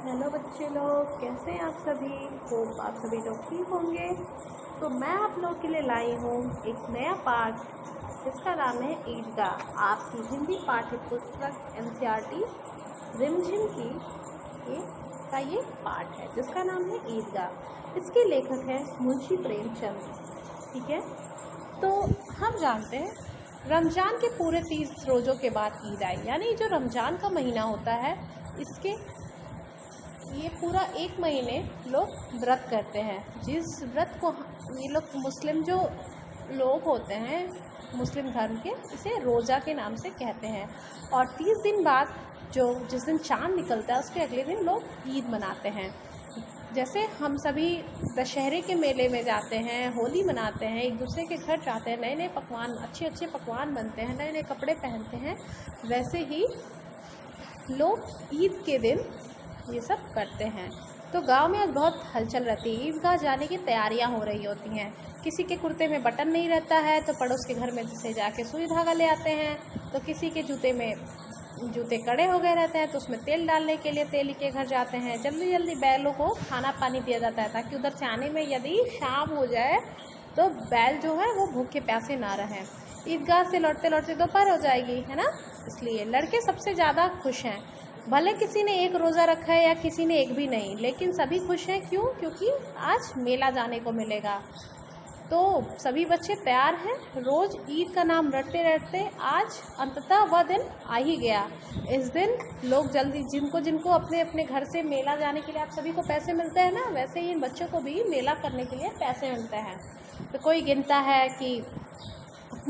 Hello बच्चे लोग, कैसे हैं आप सभी। होप आप सभी लोग ठीक होंगे। तो मैं आप लोग के लिए लाई हूँ एक नया पाठ जिसका नाम है ईदगाह। आपकी हिंदी पाठ्य पुस्तक एनसीईआरटी रिमझिम की ये पाठ है जिसका नाम है ईदगाह। इसके लेखक हैं मुंशी प्रेमचंद। ठीक है, तो हम जानते हैं रमज़ान के पूरे 30 रोज़ों के बाद ईद आई, यानी जो रमज़ान का महीना होता है इसके ये पूरा एक महीने लोग व्रत करते हैं। जिस व्रत को ये लोग मुस्लिम जो लोग होते हैं मुस्लिम धर्म के, इसे रोज़ा के नाम से कहते हैं। और 30 दिन बाद जिस दिन चाँद निकलता है उसके अगले दिन लोग ईद मनाते हैं। जैसे हम सभी दशहरे के मेले में जाते हैं, होली मनाते हैं, एक दूसरे के घर जाते हैं, नए नए पकवान अच्छे पकवान बनते हैं, नए नए कपड़े पहनते हैं, वैसे ही लोग ईद के दिन ये सब करते हैं। तो गांव में आज बहुत हलचल रहती है। ईदगाह जाने की तैयारियां हो रही होती हैं। किसी के कुर्ते में बटन नहीं रहता है तो पड़ोस के घर में से जाके सुई धागा ले आते हैं। तो किसी के जूते कड़े हो गए रहते हैं तो उसमें तेल डालने के लिए तेली के घर जाते हैं। जल्दी बैलों को खाना पानी दिया जाता है ताकि उधर से आने में यदि शाम हो जाए तो बैल जो है वो भूखे प्यासे ना रहें। ईदगाह से लौटते लौटते दोपहर हो जाएगी, है ना। इसलिए लड़के सबसे ज़्यादा खुश हैं। भले किसी ने एक रोज़ा रखा है या किसी ने एक भी नहीं, लेकिन सभी खुश हैं। क्यों? क्योंकि आज मेला जाने को मिलेगा। तो सभी बच्चे तैयार हैं। रोज़ ईद का नाम रटते रटते आज अंततः वह दिन आ ही गया। इस दिन लोग जल्दी जिनको अपने अपने घर से मेला जाने के लिए आप सभी को पैसे मिलते हैं ना, वैसे ही इन बच्चों को भी मेला करने के लिए पैसे मिलते हैं। तो कोई गिनता है कि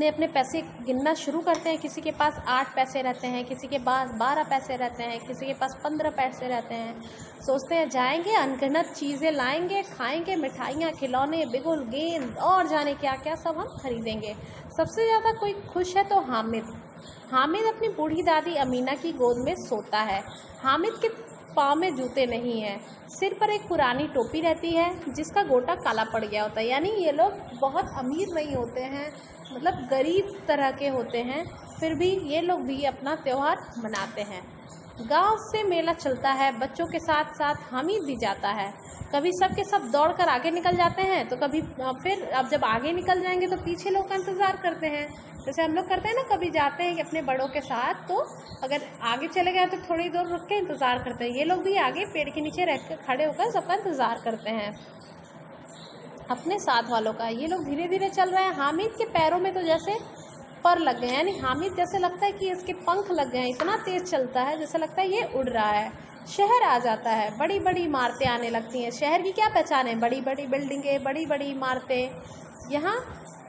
अपने पैसे गिनना शुरू करते हैं। किसी के पास 8 पैसे रहते हैं, किसी के पास 12 पैसे रहते हैं, किसी के पास 15 पैसे रहते हैं। सोचते हैं जाएंगे, अनगिनत चीज़ें लाएंगे, खाएंगे, मिठाइयाँ, खिलौने, बिगुल, गेंद और जाने क्या क्या सब हम खरीदेंगे। सबसे ज़्यादा कोई खुश है तो हामिद अपनी बूढ़ी दादी अमीना की गोद में सोता है। हामिद के पाँव में जूते नहीं हैं, सिर पर एक पुरानी टोपी रहती है जिसका गोटा काला पड़ गया होता है। यानी ये लोग बहुत अमीर नहीं होते हैं, मतलब गरीब तरह के होते हैं, फिर भी ये लोग भी अपना त्यौहार मनाते हैं। गांव से मेला चलता है, बच्चों के साथ साथ हामिद भी जाता है। कभी सब के सब दौड़कर आगे निकल जाते हैं तो कभी फिर अब जब आगे निकल जाएंगे तो पीछे लोग का इंतज़ार करते हैं। जैसे हम लोग करते हैं ना, कभी जाते हैं अपने बड़ों के साथ तो अगर आगे चले गए तो थोड़ी देर रुक के इंतज़ार करते हैं। ये लोग भी आगे पेड़ के नीचे रह कर खड़े होकर सबका इंतज़ार करते हैं अपने साथ वालों का। ये लोग धीरे धीरे चल रहे हैं। हामिद के पैरों में तो जैसे पर लग गए हैं, यानी हामिद जैसे लगता है कि इसके पंख लग गए हैं। इतना तेज़ चलता है जैसे लगता है ये उड़ रहा है। शहर आ जाता है, बड़ी बड़ी इमारतें आने लगती हैं। शहर की क्या पहचान है? बड़ी बड़ी बिल्डिंगें, बड़ी बड़ी इमारतें। यहाँ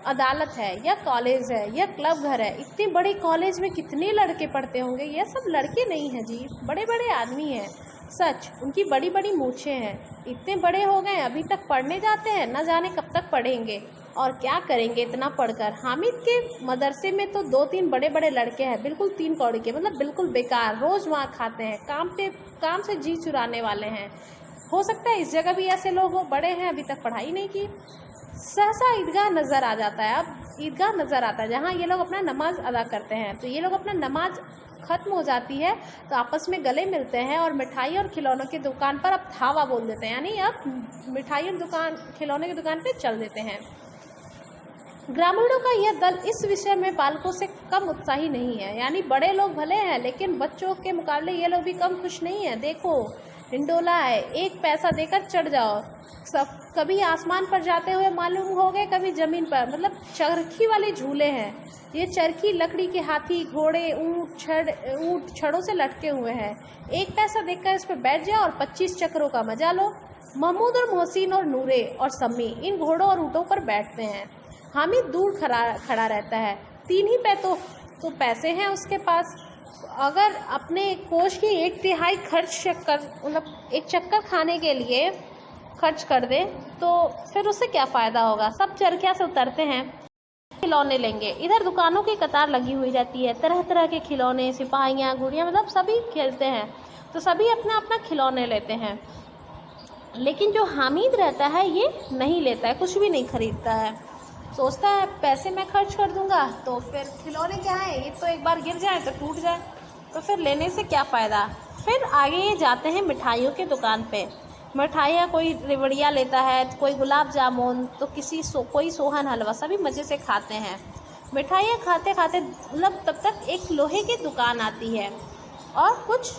अदालत है या कॉलेज है या क्लब घर है। इतनी बड़ी कॉलेज में कितने लड़के पढ़ते होंगे। ये सब लड़के नहीं हैं जी, बड़े बड़े आदमी हैं। सच, उनकी बड़ी बड़ी मूछें हैं। इतने बड़े हो गए अभी तक पढ़ने जाते हैं, न जाने कब तक पढ़ेंगे और क्या करेंगे इतना पढ़कर। हामिद के मदरसे में तो 2-3 बड़े बड़े लड़के हैं, बिल्कुल 3 कौड़ी के, मतलब बिल्कुल बेकार, रोज़ वहाँ खाते हैं, काम से जी चुराने वाले हैं। हो सकता है इस जगह भी ऐसे लोग हो, बड़े हैं अभी तक पढ़ाई नहीं की। सहसा ईदगाह नज़र आ जाता है। अब ईदगाह नज़र आता है जहाँ ये लोग अपना नमाज अदा करते हैं। तो ये लोग अपना नमाज ख़त्म हो जाती है तो आपस में गले मिलते हैं और मिठाई और खिलौनों की दुकान पर अब धावा बोल देते हैं, यानी अब मिठाई और खिलौने की दुकान पे चल देते हैं। ग्रामीणों का यह दल इस विषय में बालकों से कम उत्साही नहीं है। यानी बड़े लोग भले हैं लेकिन बच्चों के मुकाबले ये लोग भी कम खुश नहीं है। देखो, हिंडोला है, 1 पैसा देकर चढ़ जाओ। सब कभी आसमान पर जाते हुए मालूम हो गए, कभी ज़मीन पर, मतलब चरखी वाले झूले हैं। ये चरखी लकड़ी के हाथी, घोड़े, ऊँट छड़ों से लटके हुए हैं। 1 पैसा देकर इस पर बैठ जाओ और 25 चक्रों का मजा लो। महमूद और मोहसिन और नूरे और सम्मी इन घोड़ों और ऊँटों पर बैठते हैं। हामिद दूर खड़ा रहता है। 3 ही तो पैसे हैं उसके पास। अगर अपने कोष की 1/3 एक चक्कर खाने के लिए खर्च कर दे तो फिर उससे क्या फ़ायदा होगा। सब चरखिया से उतरते हैं, खिलौने लेंगे। इधर दुकानों की कतार लगी हुई रहती है, तरह तरह के खिलौने, सिपाहियाँ, गुड़ियाँ, मतलब सभी खेलते हैं। तो सभी अपना अपना खिलौने लेते हैं। लेकिन जो हामिद रहता है ये नहीं लेता है, कुछ भी नहीं खरीदता है। सोचता है पैसे मैं खर्च कर दूंगा तो फिर खिलौने क्या है, ये तो एक बार गिर जाए तो टूट जाए, तो फिर लेने से क्या फ़ायदा। फिर आगे जाते हैं मिठाइयों के दुकान पे। मिठाइयाँ कोई रेवड़िया लेता है, कोई गुलाब जामुन, तो कोई सोहन हलवा, सभी मज़े से खाते हैं। मिठाइयाँ खाते खाते मतलब तब तक एक लोहे की दुकान आती है और कुछ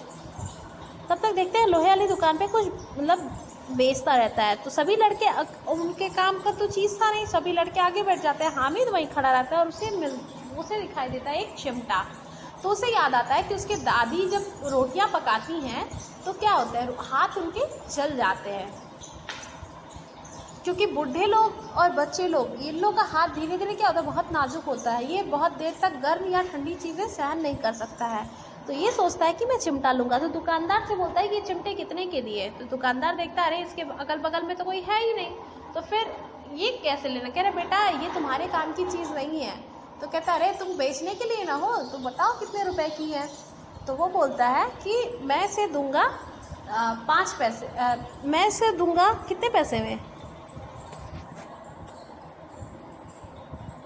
तब तक देखते हैं लोहे वाली दुकान पे कुछ मतलब बेचता रहता है। तो सभी लड़के, उनके काम का तो चीज़ था नहीं, सभी लड़के आगे बैठ जाते हैं। हामिद वहीं खड़ा रहता है और उसे दिखाई देता है एक चिमटा। तो उसे याद आता है कि उसकी दादी जब रोटियां पकाती हैं तो क्या होता है, हाथ उनके जल जाते हैं, क्योंकि बूढ़े लोग और बच्चे लोग, इन लोगों का हाथ धीरे धीरे क्या होता है, बहुत नाजुक होता है, ये बहुत देर तक गर्म या ठंडी चीज़ें सहन नहीं कर सकता है। तो ये सोचता है कि मैं चिमटा लूँगा। तो दुकानदार से बोलता है कि ये चिमटे कितने के दिए। तो दुकानदार देखता है अरे इसके अगल बगल में तो कोई है ही नहीं, तो फिर ये कैसे लेना। कह रहे बेटा ये तुम्हारे काम की चीज़ नहीं है। तो कहता अरे तुम बेचने के लिए ना हो, तो बताओ कितने रुपए की है। तो वो बोलता है कि मैं इसे दूंगा 5 पैसे, मैं इसे दूंगा कितने पैसे में,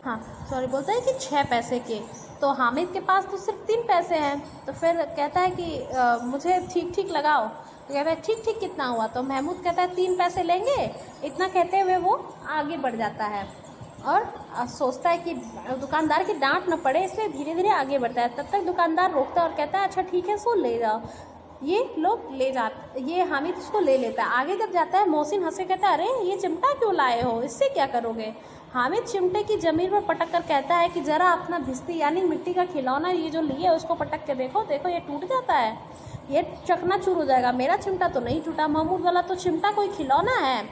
हाँ सॉरी, बोलता है कि 6 पैसे के। तो हामिद के पास तो सिर्फ 3 पैसे हैं। तो फिर कहता है कि मुझे ठीक ठीक लगाओ। तो कहता है ठीक ठीक कितना हुआ। तो महमूद कहता है 3 पैसे लेंगे। इतना कहते हुए वो आगे बढ़ जाता है और सोचता है कि दुकानदार की डांट न पड़े, इसलिए धीरे धीरे आगे बढ़ता है। तब तक दुकानदार रोकता है और कहता है अच्छा ठीक है सो ले जाओ। ये लोग ले जाते, ये हामिद उसको ले लेता है। आगे जब जाता है मोहसिन हंसे कहता है अरे ये चिमटा क्यों लाए हो, इससे क्या करोगे। हामिद चिमटे की ज़मीन पर पटक कर कहता है कि ज़रा अपना भिस्ती यानी मिट्टी का खिलौना ये जो लिए उसको पटक के देखो, देखो ये टूट जाता है, ये चकनाचूर हो जाएगा। मेरा चिमटा तो नहीं टूटा, महमूद वाला तो चिमटा कोई खिलौना है।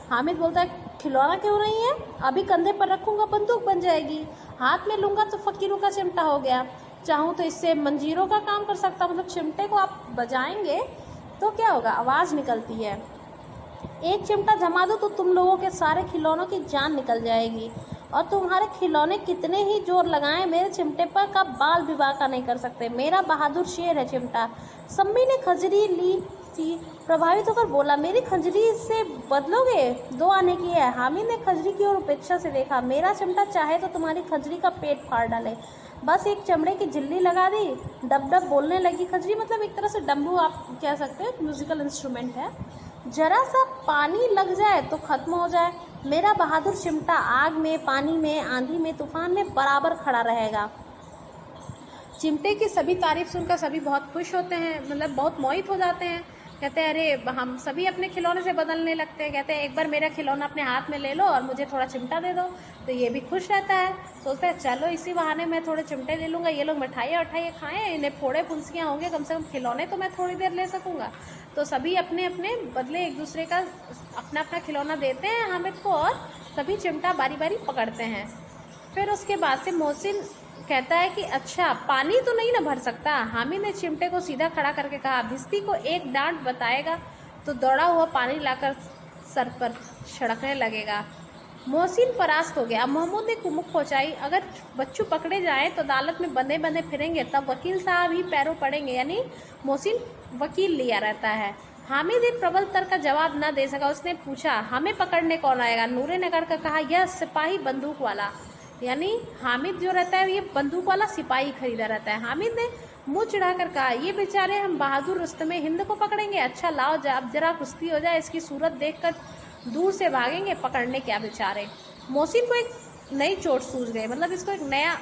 हामिद बोलता है खिलौना क्यों नहीं है, अभी कंधे पर रखूँगा बंदूक बन जाएगी, हाथ में लूँगा तो फ़कीरों का चिमटा हो गया, चाहूँ तो इससे मंजीरों का काम कर सकता। मतलब चिमटे को आप बजाएंगे तो क्या होगा, आवाज़ निकलती है। एक चिमटा जमा दो तो तुम लोगों के सारे खिलौनों की जान निकल जाएगी, और तुम्हारे खिलौने कितने ही जोर लगाएं मेरे चिमटे पर का बाल विवाह का नहीं कर सकते। मेरा बहादुर शेर है चिमटा। सम्मी ने खंजरी ली थी, प्रभावित होकर बोला मेरी खंजरी से बदलोगे, 2 आने की है। हामिद ने खंजरी की ओर उपेक्षा से देखा। मेरा चिमटा चाहे तो तुम्हारी खंजरी का पेट फाड़ डाले, बस एक चमड़े की झिल्ली लगा दी, डब डब बोलने लगी। खंजरी मतलब एक तरह से डमरू आप कह सकते हो, म्यूजिकल इंस्ट्रूमेंट है। जरा सा पानी लग जाए तो खत्म हो जाए। मेरा बहादुर चिमटा आग में, पानी में, आंधी में, तूफान में बराबर खड़ा रहेगा। चिमटे की सभी तारीफ सुनकर सभी बहुत खुश होते हैं, मतलब बहुत मोहित हो जाते हैं। कहते हैं अरे हम सभी अपने खिलौने से बदलने लगते हैं। कहते हैं एक बार मेरा खिलौना अपने हाथ में ले लो और मुझे थोड़ा चिमटा दे दो। तो ये भी खुश रहता है, सोचता है चलो इसी बहाने मैं थोड़े चिमटे ले लूँगा, ये लोग मिठाइयाँ खाएँ, इन्हें फोड़े फुंसियाँ होंगे, कम से कम खिलौने तो मैं थोड़ी देर ले सकूँगा। तो सभी अपने अपने बदले एक दूसरे का अपना अपना खिलौना देते हैं हामिद को और सभी चिमटा बारी बारी पकड़ते हैं। फिर उसके बाद से मोहसिन कहता है कि अच्छा पानी तो नहीं ना भर सकता। हामिद ने चिमटे को सीधा खड़ा करके कहा भिस्ती को एक डांट बताएगा तो दौड़ा हुआ पानी लाकर सर पर छिड़कने लगेगा। मोहसिन परास्त हो गया। महमूद ने कुमुक पहुंचाई, अगर बच्चू पकड़े जाएं तो अदालत में बंधे बंधे फिरेंगे, तब वकील साहब ही पैरों पड़ेंगे। यानी मोहसिन वकील लिया रहता है। हामिद एक प्रबल तर्क का जवाब न दे सका। उसने पूछा हमें पकड़ने कौन आएगा। नूरे ने कर कहा यह सिपाही बंदूक वाला। यानी हामिद जो रहता है ये बंदूक वाला सिपाही खरीदा रहता है। हामिद ने मुंह चिढ़ाकर कहा ये बेचारे हम बहादुर रुस्तमे हिंद को पकड़ेंगे। अच्छा लाओ अब जरा कुश्ती हो जाए, इसकी सूरत देखकर दूर से भागेंगे, पकड़ने क्या बेचारे। मोहसिन को एक नई चोट सूझ गई, मतलब इसको एक नया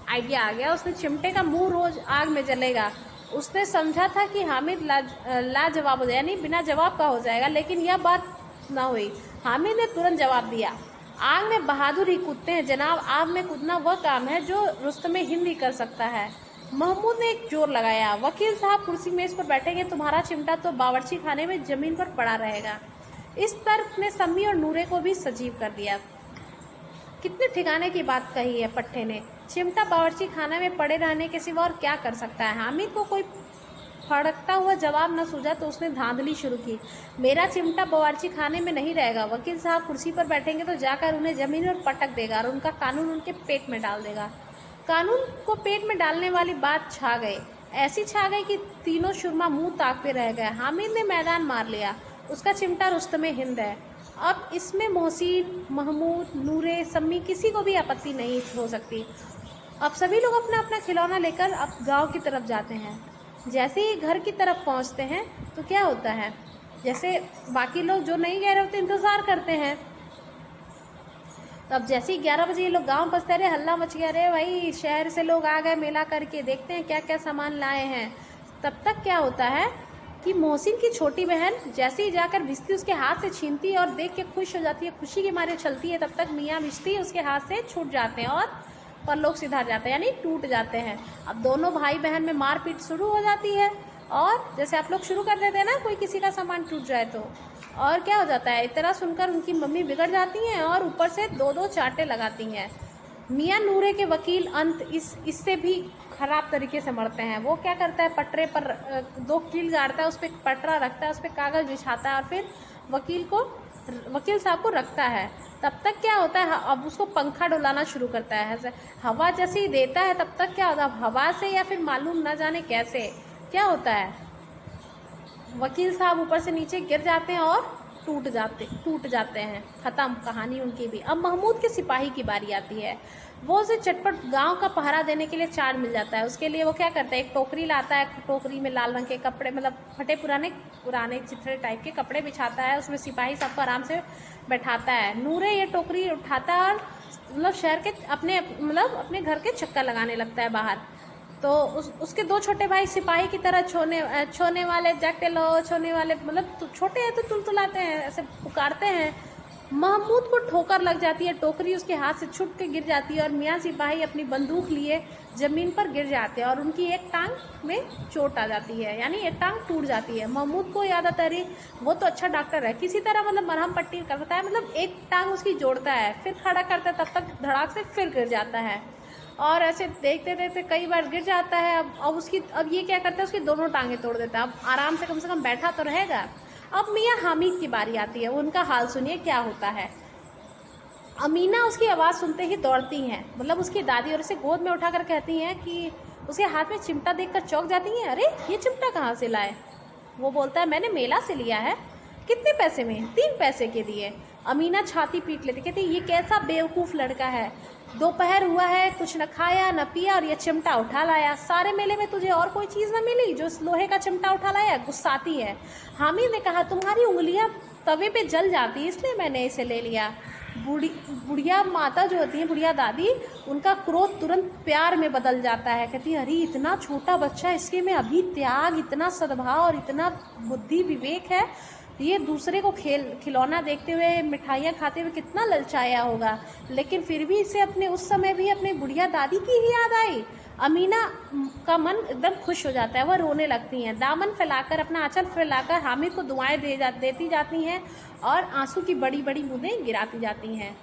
आइडिया आ गया। उसने चिमटे का मुंह रोज आग में जलेगा। उसने समझा था कि हामिद लाजवाब हो जाए, यानी बिना जवाब का हो जाएगा, लेकिन यह बात ना हुई। हामिद ने तुरंत जवाब दिया आग में बहादुर ही कूदते हैं जनाब, आग में कूदना वह काम है जो रुस्तमे हिंद ही कर सकता है। महमूद ने एक जोर लगाया वकील साहब कुर्सी मेज पर बैठेंगे, तुम्हारा चिमटा तो बावर्ची खाने में जमीन पर पड़ा रहेगा। इस तर्क ने सम्मी और नूरे को भी सजीव कर दिया। कितने ठिकाने की बात कही है पट्टे ने। चिमटा बावर्ची खाने में पड़े रहने के सिवा और क्या कर सकता है। हामिद को कोई फड़कता हुआ जवाब न सूझा तो उसने धांधली शुरू की। मेरा चिमटा बावर्ची खाने में नहीं रहेगा। वकील साहब कुर्सी पर बैठेंगे तो जाकर उन्हें जमीन पर पटक देगा और उनका कानून उनके पेट में डाल देगा। कानून को पेट में डालने वाली बात छा गई, ऐसी छा गई कि तीनों सुरमा मुंह ताकते रह गए। हामिद ने मैदान मार लिया। उसका चिमटा रुस्तमे हिंद है। अब इसमें मोहसिन, महमूद, नूरे, सम्मी किसी को भी आपत्ति नहीं हो सकती। अब सभी लोग अपना अपना खिलौना लेकर अब गांव की तरफ जाते हैं। जैसे ही घर की तरफ पहुंचते हैं तो क्या होता है, जैसे बाकी लोग जो नहीं गए होते इंतज़ार करते हैं। तो अब जैसे ही 11 बजे ये लोग गांव पहुँचते रहे, हल्ला मच गया, रे भाई शहर से लोग आ गए मेला करके, देखते हैं क्या क्या सामान लाए हैं। तब तक क्या होता है कि मोहसिन की छोटी बहन जैसे ही जाकर भिश्ती उसके हाथ से छीनती है और देख के खुश हो जाती है, खुशी के मारे चलती है, तब तक मियाँ भिश्ती उसके हाथ से छूट जाते हैं और परलोक सिधार जाते हैं, यानी टूट जाते हैं। अब दोनों भाई बहन में मारपीट शुरू हो जाती है, और जैसे आप लोग शुरू कर देते हैं ना, कोई किसी का सामान टूट जाए तो, और क्या हो जाता है, इतना सुनकर उनकी मम्मी बिगड़ जाती हैं और ऊपर से दो दो चांटे लगाती हैं। मियाँ नूरे के वकील अंत इससे भी ख़राब तरीके से मरते हैं। वो क्या करता है, पटरे पर 2 कील गाड़ता है, उस पर पटरा रखता है, उस पर कागज़ बिछाता है और फिर वकील साहब को रखता है। तब तक क्या होता है, अब उसको पंखा डुलाना शुरू करता है। ऐसे हवा जैसे ही देता है तब तक क्या होता है, हवा से या फिर मालूम न जाने कैसे क्या होता है, वकील साहब ऊपर से नीचे गिर जाते हैं और टूट जाते हैं। ख़त्म कहानी उनकी भी। अब महमूद के सिपाही की बारी आती है। वो उसे चटपट गांव का पहरा देने के लिए चार्ज मिल जाता है। उसके लिए वो क्या करता है, एक टोकरी लाता है, टोकरी में लाल रंग के कपड़े, मतलब फटे पुराने चिथड़े टाइप के कपड़े बिछाता है, उसमें सिपाही सबको आराम से बैठाता है। नूरे ये टोकरी उठाता है और मतलब शहर के अपने घर के चक्कर लगाने लगता है बाहर। तो उसके 2 छोटे भाई सिपाही की तरह छोने वाले, जाके लो छोने वाले, मतलब छोटे हैं तो तुलतुलाते हैं, ऐसे पुकारते हैं। महमूद को ठोकर लग जाती है, टोकरी उसके हाथ से छूट के गिर जाती है और मियाँ सिपाही अपनी बंदूक लिए ज़मीन पर गिर जाते हैं और उनकी एक टांग में चोट आ जाती है, यानी एक टांग टूट जाती है। महमूद को याद आता है, वो तो अच्छा डॉक्टर है, किसी तरह मरहम पट्टी करता है, एक टांग उसकी जोड़ता है, फिर खड़ा करता है, तब तक धड़ाक से फिर गिर जाता है और ऐसे देखते देखते कई बार गिर जाता है। अब ये क्या करता है, उसकी दोनों टांगें तोड़ देता है। अब आराम से कम बैठा तो रहेगा। अब मियाँ हामिद की बारी आती है, उनका हाल सुनिए क्या होता है। अमीना उसकी आवाज़ सुनते ही दौड़ती हैं, उसकी दादी, और उसे गोद में उठाकर कहती हैं कि उसके हाथ में चिमटा देखकर चौंक जाती हैं, अरे ये चिमटा कहाँ से लाए। वो बोलता है मैंने मेला से लिया है। कितने पैसे में? 3 पैसे के दिए। अमीना छाती पीट लेती, कहती ये कैसा बेवकूफ़ लड़का है, दोपहर हुआ है, कुछ न खाया न पिया और ये चिमटा उठा लाया। सारे मेले में तुझे और कोई चीज़ न मिली जो इस लोहे का चिमटा उठा लाया। गुस्साती है। हामिद ने कहा तुम्हारी उंगलियां तवे पे जल जाती इसलिए मैंने इसे ले लिया। बुढ़िया माता जो होती है, बुढ़िया दादी, उनका क्रोध तुरंत प्यार में बदल जाता है। कहती है अरे इतना छोटा बच्चा, इसके में अभी त्याग, इतना सद्भाव और इतना बुद्धि विवेक है, ये दूसरे को खिलौना देखते हुए, मिठाइयाँ खाते हुए कितना ललचाया होगा, लेकिन फिर भी इसे उस समय भी अपनी बुढ़िया दादी की ही याद आई। अमीना का मन एकदम खुश हो जाता है, वह रोने लगती हैं। दामन फैलाकर, अपना आंचल फैलाकर हामिद को दुआएं देती जाती हैं और आंसू की बड़ी बड़ी बूंदें गिराती जाती हैं।